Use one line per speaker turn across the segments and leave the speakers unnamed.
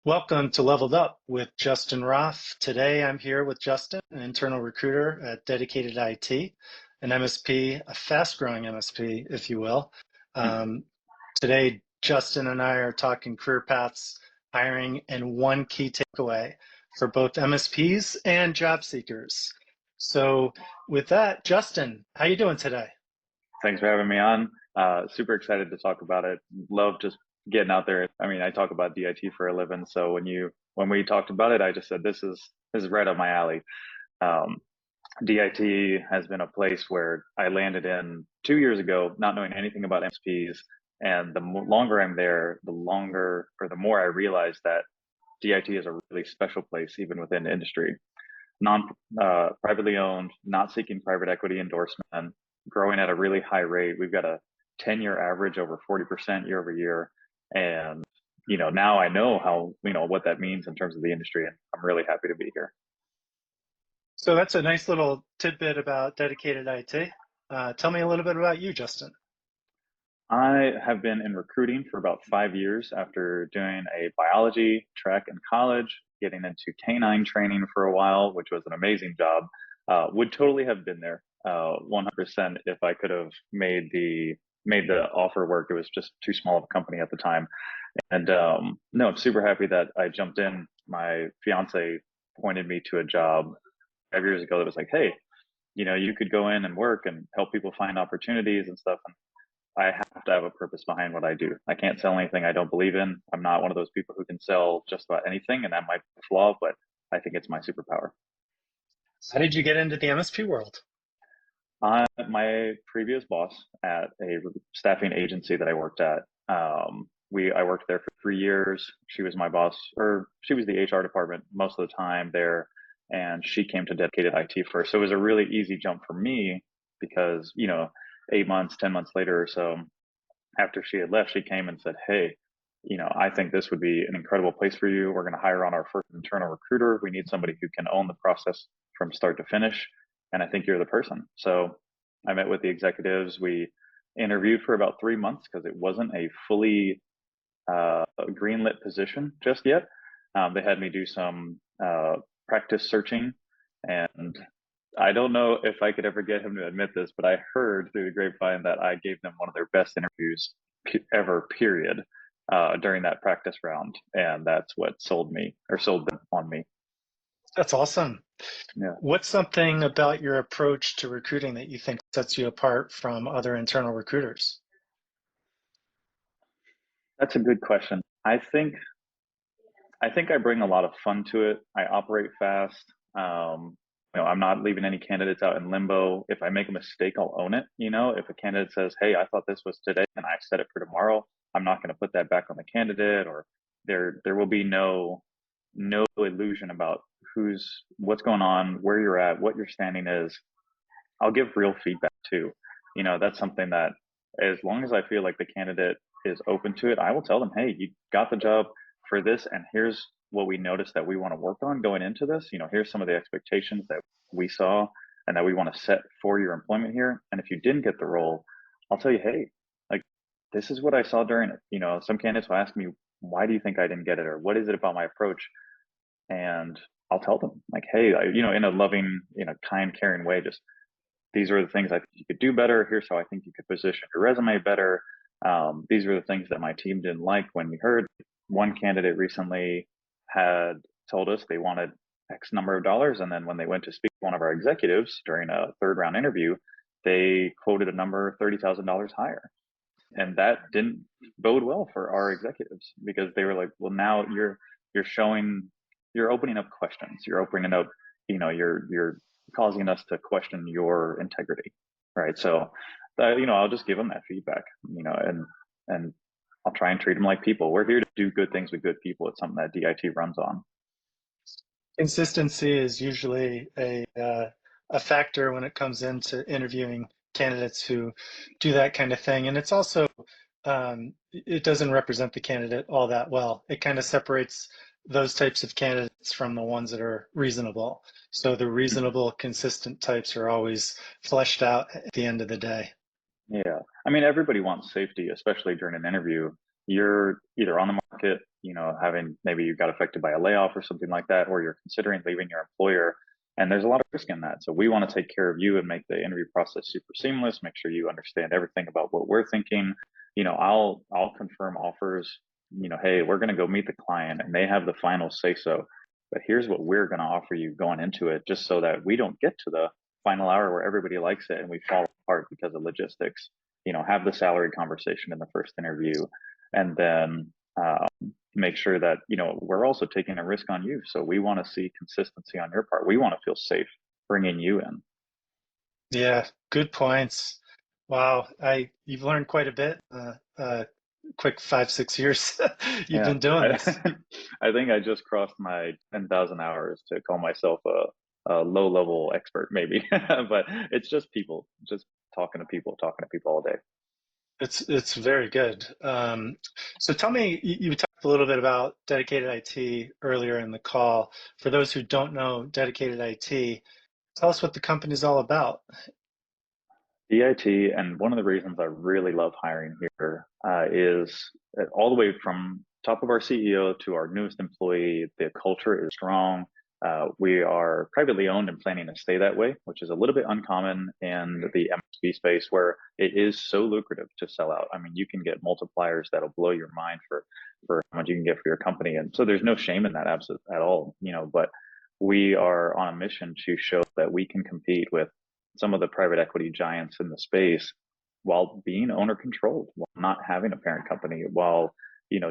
Welcome to Leveled Up with Justin Roff. Today I'm here with Justin, an internal recruiter at Dedicated IT, an MSP, a fast-growing MSP, if you will. Um, Today, Justin and I are talking career paths, hiring, and one key takeaway for both MSPs and job seekers. So with that, Justin, how you doing today?
Thanks for having me on. Super excited to talk about it. Love just getting out there. I mean, I talk about DIT for a living, so when we talked about it, I just said this is right up my alley. Um, DIT has been a place where I landed in 2 years ago, not knowing anything about MSPs, and the longer I'm there, the longer or the more I realize that DIT is a really special place, even within the industry. Non Privately owned, not seeking private equity endorsement, growing at a really high rate. We've got a 10-year average over 40% year over year. And, now I know how, what that means in terms of the industry. And I'm really happy to be here.
So that's a nice little tidbit about Dedicated IT. Tell me a little bit about you, Justin.
I have been in recruiting for about 5 years after doing a biology track in college, getting into canine training for a while, which was an amazing job. Would totally have been there 100% if I could have made the offer work. It was just too small of a company at the time. And no, I'm super happy that I jumped in. My fiance pointed me to a job 5 years ago that was like, hey, you could go in and work and help people find opportunities and stuff. I have to have a purpose behind what I do. I can't sell anything I don't believe in. I'm not one of those people who can sell just about anything, and that might be a flaw, but I think it's my superpower.
How did you get into the MSP world?
My previous boss at a staffing agency that I worked at, I worked there for 3 years. She was my boss, or she was the HR department most of the time there, and she came to dedicated IT first. So it was a really easy jump for me because 8 months, 10 months later or so, after she had left, she came and said, hey, I think this would be an incredible place for you. We're going to hire on our first internal recruiter. We need somebody who can own the process from start to finish. And I think you're the person. So I met with the executives. We interviewed for about 3 months because it wasn't a fully greenlit position just yet. They had me do some practice searching, and I don't know if I could ever get him to admit this, but I heard through the grapevine that I gave them one of their best interviews ever, period, during that practice round. And that's what sold them on me.
That's awesome.
Yeah,
What's something about your approach to recruiting that you think sets you apart from other internal recruiters?
that's a good question. I think I bring a lot of fun to it. I operate fast. I'm not leaving any candidates out in limbo. If I make a mistake, I'll own it. If a candidate says, "Hey, I thought this was today and I set it for tomorrow," I'm not going to put that back on the candidate, or there will be no illusion about what's going on, where you're at, what your standing is. I'll give real feedback too. That's something that, as long as I feel like the candidate is open to it, I will tell them, hey, you got the job for this, and here's what we noticed that we want to work on going into this. Here's some of the expectations that we saw and that we want to set for your employment here. And if you didn't get the role, I'll tell you, hey, like, this is what I saw during it. Some candidates will ask me, why do you think I didn't get it? Or what is it about my approach? And I'll tell them, like, hey, in a loving, kind, caring way, just, these are the things I think you could do better. Here's how I think you could position your resume better. These are the things that my team didn't like when we heard. One candidate recently had told us they wanted X number of dollars. And then when they went to speak to one of our executives during a third round interview, they quoted a number $30,000 higher. And that didn't bode well for our executives, because they were like, well, now you're opening up questions. You're opening up, you're causing us to question your integrity. Right. So, I'll just give them that feedback, and I'll try and treat them like people. We're here to do good things with good people. It's something that DIT runs on.
Consistency is usually a factor when it comes into interviewing candidates who do that kind of thing. And it's also, it doesn't represent the candidate all that well. It kind of separates those types of candidates from the ones that are reasonable. So the reasonable, consistent types are always fleshed out at the end of the day.
Yeah. I mean, everybody wants safety, especially during an interview. You're either on the market having maybe you got affected by a layoff or something like that, or you're considering leaving your employer. And there's a lot of risk in that. So we want to take care of you and make the interview process super seamless, make sure you understand everything about what we're thinking. I'll confirm offers, hey, we're going to go meet the client and they have the final say so. But here's what we're going to offer you going into it, just so that we don't get to the final hour where everybody likes it and we fall apart because of logistics. Have the salary conversation in the first interview, and then make sure that we're also taking a risk on you. So we want to see consistency on your part. We want to feel safe bringing you in.
Yeah, good points. Wow, you've learned quite a bit. Quick 5, 6 years you've
Yeah,
been doing
I,
this.
I think I just crossed my 10,000 hours to call myself a low level expert, maybe. But it's just people, just talking to people all day.
It's very good. So tell me, you talked a little bit about dedicated IT earlier in the call. For those who don't know dedicated IT, tell us what the company's all about.
DIT, and one of the reasons I really love hiring here is that all the way from top of our CEO to our newest employee, the culture is strong. We are privately owned and planning to stay that way, which is a little bit uncommon in the MSP space where it is so lucrative to sell out. I mean, you can get multipliers that'll blow your mind for how much you can get for your company. And so there's no shame in that absolutely at all, but we are on a mission to show that we can compete with some of the private equity giants in the space while being owner controlled, while not having a parent company, while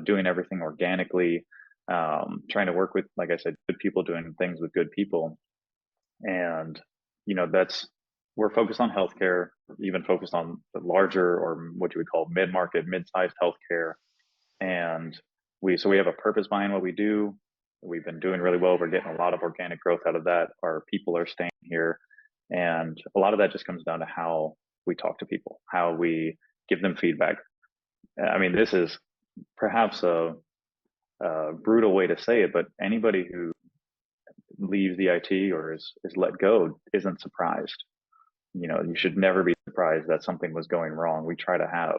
doing everything organically, trying to work with, like I said, good people doing things with good people. And that's we're focused on healthcare, even focused on the larger, or what you would call mid-market, mid-sized healthcare. And we have a purpose behind what we do. We've been doing really well. We're getting a lot of organic growth out of that. Our people are staying here. And a lot of that just comes down to how we talk to people, how we give them feedback. I mean, this is perhaps a brutal way to say it, but anybody who leaves the IT or is let go isn't surprised. You should never be surprised that something was going wrong. We try to have,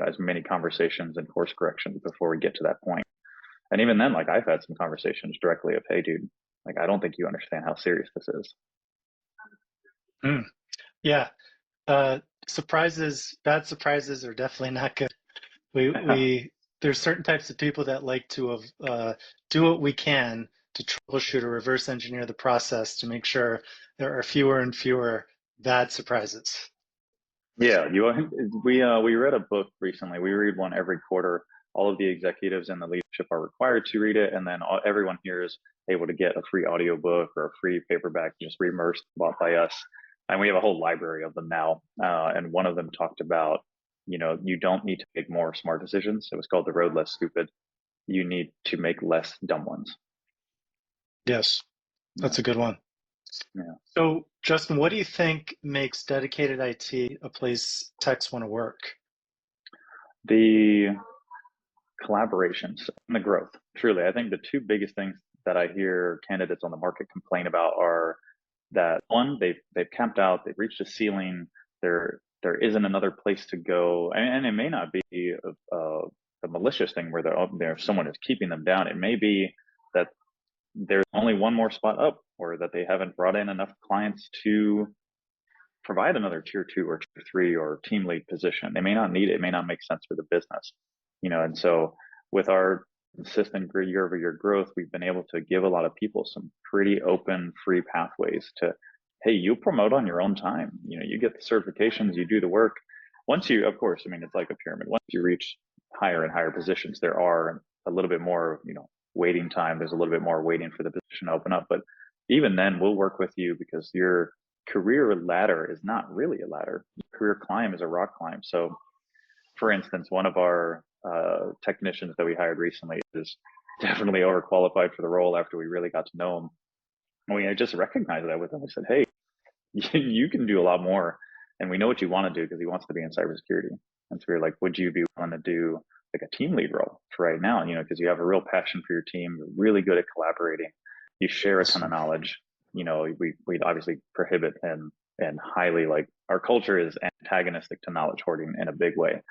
as many conversations and course corrections before we get to that point. And even then, like I've had some conversations directly of, hey, dude, like, I don't think you understand how serious this is.
Mm, yeah, bad surprises are definitely not good. We there's certain types of people that like to do what we can to troubleshoot or reverse engineer the process to make sure there are fewer and fewer bad surprises.
Yeah, we read a book recently. We read one every quarter. All of the executives and the leadership are required to read it, and then everyone here is able to get a free audiobook or a free paperback just reimbursed bought by us. And we have a whole library of them now. And one of them talked about, you don't need to make more smart decisions. It was called The Road Less Stupid. You need to make less dumb ones.
Yes,
Yeah,
that's a good one.
yeah.
So, Justin, what do you think makes dedicated IT a place techs want to work?
The collaborations and the growth. Truly, I think the two biggest things that I hear candidates on the market complain about are that one, they've camped out, they've reached a ceiling, there isn't another place to go, and it may not be a malicious thing where someone is keeping them down. It may be that there's only one more spot up, or that they haven't brought in enough clients to provide another tier two or tier three or team lead position. They may not need it. It may not make sense for the business, and so with our consistent year over year growth, we've been able to give a lot of people some pretty open, free pathways to, hey, you promote on your own time. You get the certifications, you do the work. Once you, of course, I mean, it's like a pyramid. Once you reach higher and higher positions, there are a little bit more, waiting time. There's a little bit more waiting for the position to open up. But even then, we'll work with you because your career ladder is not really a ladder. Your career climb is a rock climb. So, for instance, one of our technicians that we hired recently is definitely overqualified for the role after we really got to know him. And we just recognized that with him. We said, hey, you can do a lot more. And we know what you want to do because he wants to be in cybersecurity. And so we were like, would you be willing to do like a team lead role for right now? Because you have a real passion for your team. You're really good at collaborating. You share a ton of
Awesome.
knowledge. We obviously prohibit and highly, like, our culture is antagonistic to knowledge hoarding in a big way.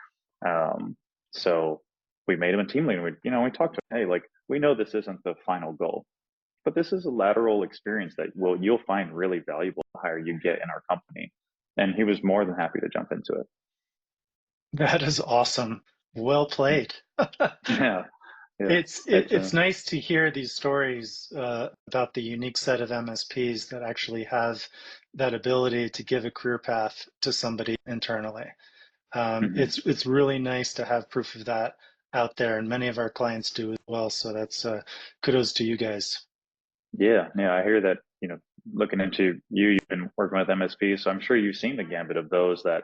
So we made him a team leader. We talked to him, hey, like, we know this isn't the final goal, but this is a lateral experience that you'll find really valuable the higher you get in our company. And he was more than happy to jump into it.
That is awesome. Well played.
Yeah, yeah.
It's nice to hear these stories about the unique set of MSPs that actually have that ability to give a career path to somebody internally.
Mhm.
It's really nice to have proof of that out there, and many of our clients do as well. So that's kudos to you guys.
Yeah, yeah. I hear that. Looking into you've been working with MSPs, so I'm sure you've seen the gambit of those that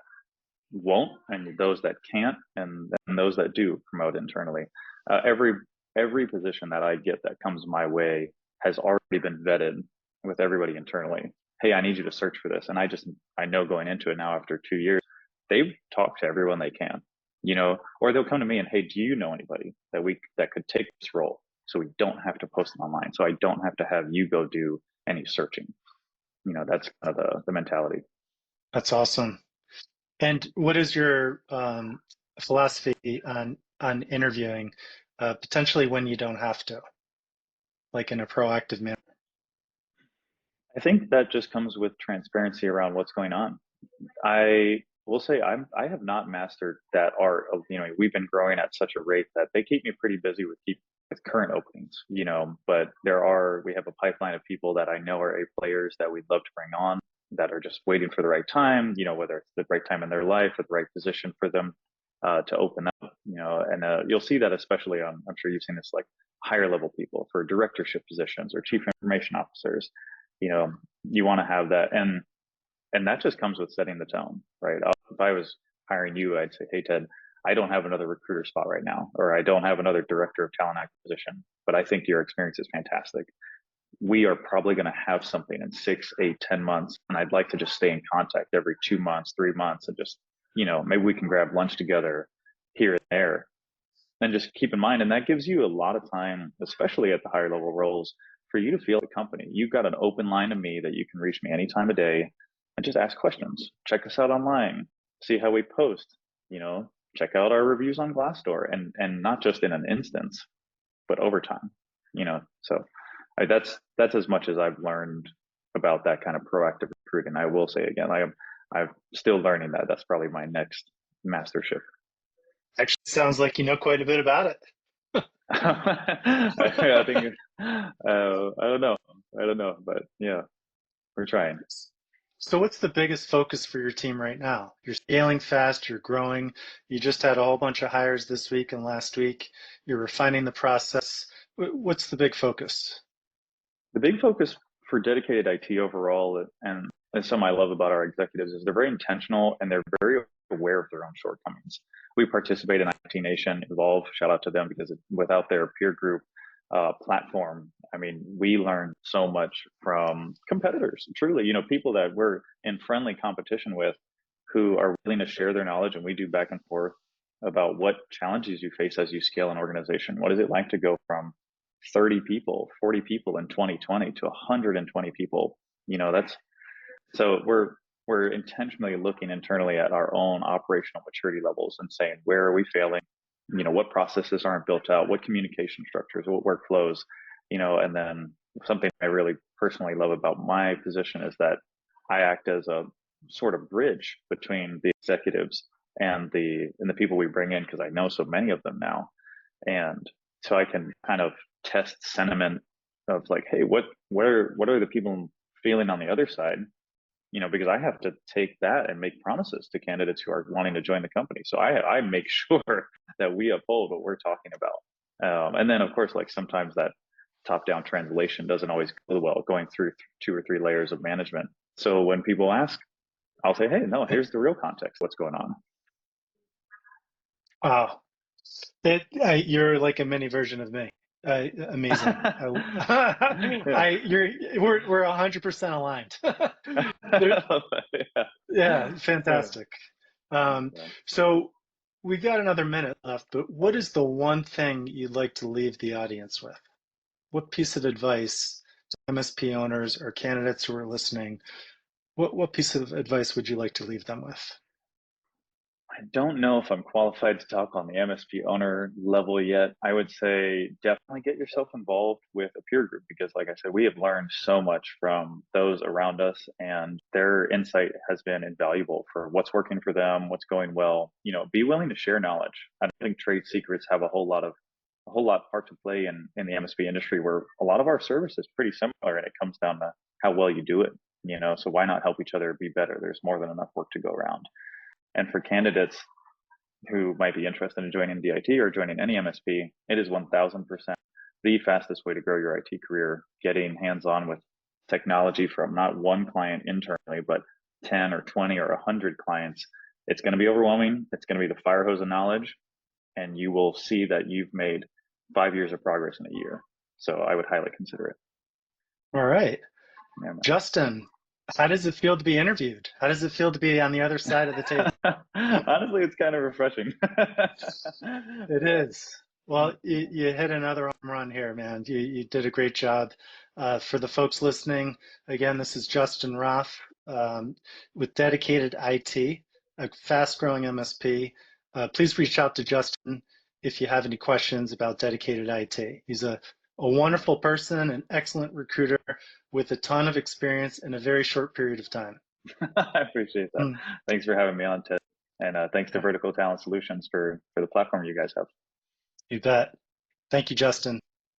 won't, and those that can't, and those that do promote internally. Every position that I get that comes my way has already been vetted with everybody internally. Hey, I need you to search for this, and I know going into it now after 2 years, they've talked to everyone they can, or they'll come to me and, hey, do you know anybody that could take this role? So we don't have to post it online. So I don't have to have you go do any searching. That's kind of the mentality.
That's awesome. And what is your philosophy on interviewing, potentially when you don't have to, like in a proactive manner?
I think that just comes with transparency around what's going on. I will say I have not mastered that art of, we've been growing at such a rate that they keep me pretty busy with current openings, but we have a pipeline of people that I know are A players that we'd love to bring on that are just waiting for the right time, whether it's the right time in their life or the right position for them to open up, and you'll see that especially on, I'm sure you've seen this, like higher level people for directorship positions or chief information officers. You want to have that, and that just comes with setting the tone, right? If I was hiring you, I'd say, hey, Ted, I don't have another recruiter spot right now, or I don't have another director of talent acquisition, but I think your experience is fantastic. We are probably going to have something in 6, 8, 10 months. And I'd like to just stay in contact every 2 months, 3 months, and just, maybe we can grab lunch together here and there. And just keep in mind, and that gives you a lot of time, especially at the higher level roles, for you to feel the company. You've got an open line to me that you can reach me any time of day and just ask questions. Check us out online, see how we post, check out our reviews on Glassdoor, and not just in an instance, but over time, So that's as much as I've learned about that kind of proactive recruiting. I will say again, I'm still learning that. That's probably my next mastership.
Actually, sounds like you know quite a bit about it.
I think I don't know, but yeah, we're trying.
So what's the biggest focus for your team right now? You're scaling fast, you're growing. You just had a whole bunch of hires this week and last week. You're refining the process. What's the big focus?
The big focus for dedicated IT overall, and something I love about our executives, is they're very intentional and they're very aware of their own shortcomings. We participate in IT Nation Evolve. Shout out to them, because without their peer group platform, I mean, we learn so much from competitors. Truly, people that we're in friendly competition with, who are willing to share their knowledge, and we do back and forth about what challenges you face as you scale an organization. What is it like to go from 30 people, 40 people in 2020 to 120 people? That's so we're intentionally looking internally at our own operational maturity levels and saying, where are we failing? What processes aren't built out? What communication structures? What workflows? And then something I really personally love about my position is that I act as a sort of bridge between the executives and the people we bring in, because I know so many of them now, and so I can kind of test sentiment of like, hey, what are the people feeling on the other side? Because I have to take that and make promises to candidates who are wanting to join the company. So I make sure that we uphold what we're talking about. And then, of course, like sometimes that top down translation doesn't always go well, going through 2 or 3 layers of management. So when people ask, I'll say, hey, no, here's the real context. What's going on?
Wow, you're like a mini version of me. Amazing.
Yeah.
We're 100% aligned.
Yeah.
Yeah,
Yeah.
fantastic. So we've got another minute left, but what is the one thing you'd like to leave the audience with? What piece of advice to MSP owners or candidates who are listening, what piece of advice would you like to leave them with?
don't know if I'm qualified to talk on the MSP owner level yet. I would say definitely get yourself involved with a peer group because, like I said, we have learned so much from those around us, and their insight has been invaluable for what's working for them, what's going well. Be willing to share knowledge. I don't think trade secrets have a whole lot part to play in the MSP industry, where a lot of our service is pretty similar, and it comes down to how well you do it. So why not help each other be better? There's more than enough work to go around. And for candidates who might be interested in joining DIT or joining any MSP, it is 1000% the fastest way to grow your IT career, getting hands on with technology from not one client internally, but 10 or 20 or 100 clients. It's going to be overwhelming. It's going to be the fire hose of knowledge, and you will see that you've made 5 years of progress in a year. So I would highly consider it.
All right.
Yeah,
Justin, how does it feel to be interviewed? How does it feel to be on the other side of the table?
honestly, it's kind of refreshing.
It
Yeah.
is. Well, you hit another home run here, man. You did a great job. For the folks listening, again, this is Justin Roff with Dedicated IT, a fast-growing MSP. Please reach out to Justin if you have any questions about Dedicated IT. He's a wonderful person, an excellent recruiter with a ton of experience in a very short period of time.
I appreciate that.
Mm,
Thanks for having me on, Ted. And thanks to
yeah,
Vertical Talent Solutions for the platform you guys have.
you bet. Thank you, Justin.